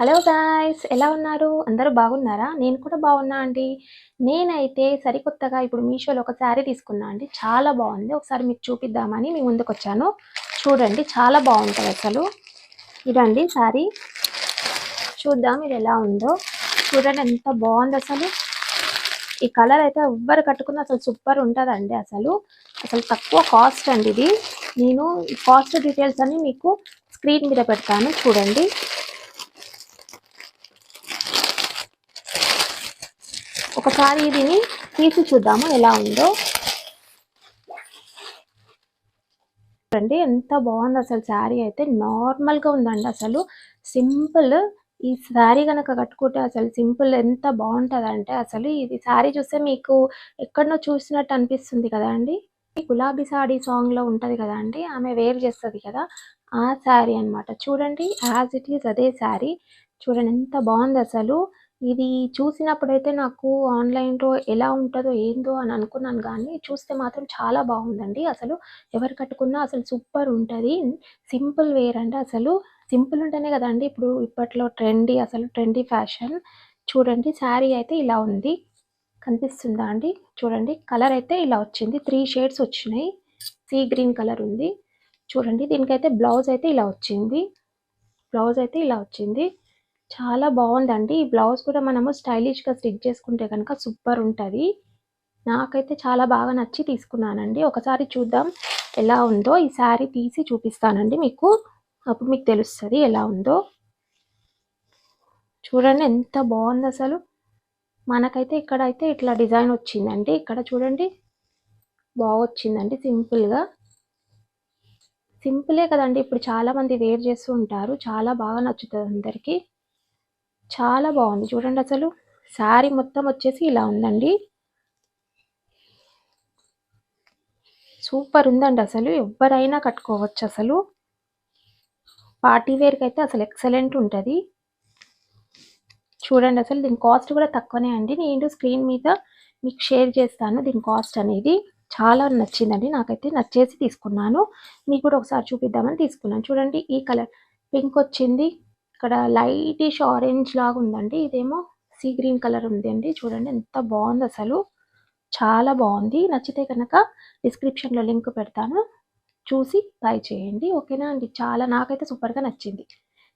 Hello guys, ఎలా ఉన్నారు? అందరూ బాగున్నారా? నేను కూడా బాగున్నా అండి. నేనైతే సరికొత్తగా ఇప్పుడు మీషోలో ఒక శారీ తీసుకున్నా అండి. చాలా బాగుంది. ఒకసారి మీకు చూపిద్దామని మీ ముందుకొచ్చాను. చూడండి, చాలా బాగుంటుంది అసలు. ఇదండి శారీ. చూద్దాం ఇది ఎలా ఉందో. చూడండి ఎంత బాగుంది అసలు. ఈ కలర్ అయితే ఎవ్వరు కట్టుకున్న అసలు సూపర్ ఉంటుందండి. అసలు తక్కువ కాస్ట్ అండి ఇది. నేను కాస్ట్ డీటెయిల్స్ అన్ని మీకు స్క్రీన్ మీద పెడతాను, చూడండి. ఒకసారి దీన్ని తీసి చూద్దాము ఎలా ఉందో. చూడండి ఎంత బాగుంది అసలు. శారీ అయితే నార్మల్గా ఉందండి. అసలు సింపుల్. ఈ శారీ కనుక కట్టుకుంటే అసలు సింపుల్ ఎంత బాగుంటుందంటే అసలు ఇది శారీ చూస్తే మీకు ఎక్కడనో చూసినట్టు అనిపిస్తుంది కదా అండి. గులాబీ సాడీ సాంగ్లో ఉంటుంది కదా అండి, ఆమె వేర్ చేస్తుంది కదా, ఆ శారీ అనమాట. చూడండి, యాజ్ ఇట్ ఈస్ అదే శారీ. చూడండి ఎంత బాగుంది అసలు. ఇది చూసినప్పుడైతే నాకు ఆన్లైన్లో ఎలా ఉంటుందో ఏందో అని అనుకున్నాను, కానీ చూస్తే మాత్రం చాలా బాగుందండి. అసలు ఎవరు కట్టుకున్నా అసలు సూపర్ ఉంటుంది. సింపుల్ వేర్ అంటే అసలు సింపుల్ ఉంటేనే కదండి ఇప్పుడు ఇప్పట్లో ట్రెండీ, అసలు ట్రెండీ ఫ్యాషన్. చూడండి శారీ అయితే ఇలా ఉంది, కనిపిస్తుందా అండి? చూడండి కలర్ అయితే ఇలా వచ్చింది. 3 షేడ్స్ వచ్చినాయి. సీ గ్రీన్ కలర్ ఉంది. చూడండి దీనికైతే బ్లౌజ్ అయితే ఇలా వచ్చింది. చాలా బాగుందండి. ఈ బ్లౌజ్ కూడా మనము స్టైలిష్గా స్టిచ్ చేసుకుంటే కనుక సూపర్ ఉంటుంది. నాకైతే చాలా బాగా నచ్చి తీసుకున్నానండి. ఒకసారి చూద్దాం ఎలా ఉందో. ఈ శారీ తీసి చూపిస్తానండి మీకు, అప్పుడు మీకు తెలుస్తుంది ఎలా ఉందో. చూడండి ఎంత బాగుంది అసలు. మనకైతే ఇక్కడైతే ఇట్లా డిజైన్ వచ్చిందండి. ఇక్కడ చూడండి బాగా వచ్చిందండి. సింపులే కదండి, ఇప్పుడు చాలా మంది వేర్ చేస్తూ ఉంటారు. చాలా బాగా నచ్చుతుంది అందరికీ. చాలా బాగుంది చూడండి. అసలు శారీ మొత్తం వచ్చేసి ఇలా ఉందండి. సూపర్ ఉందండి. అసలు ఎవరైనా కట్టుకోవచ్చు. అసలు పార్టీ వేర్కి అయితే అసలు ఎక్సలెంట్ ఉంటుంది. చూడండి అసలు దీని కాస్ట్ కూడా తక్కువనే అండి. నేను స్క్రీన్ మీద మీకు షేర్ చేస్తాను దీని కాస్ట్ అనేది. చాలా నచ్చిందండి, నాకైతే నచ్చేసి తీసుకున్నాను. మీకు కూడా ఒకసారి చూపిద్దామని తీసుకున్నాను. చూడండి ఈ కలర్ పింక్ వచ్చింది, ఇక్కడ లైటిష్ ఆరెంజ్ లాగా ఉందండి. ఇదేమో సీ గ్రీన్ కలర్ ఉంది అండి. చూడండి ఎంత బాగుంది అసలు. చాలా బాగుంది. నచ్చితే కనుక డిస్క్రిప్షన్లో లింక్ పెడతాను, చూసి బై చేయండి. ఓకేనా అండి? చాలా నాకైతే సూపర్గా నచ్చింది.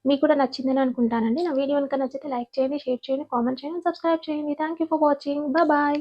మీకు కూడా నచ్చిందని అనుకుంటానండి. నా వీడియో కనుక నచ్చితే లైక్ చేయండి, షేర్ చేయండి, కామెంట్ చేయండి, సబ్స్క్రైబ్ చేయండి. Thank you for watching. Bye.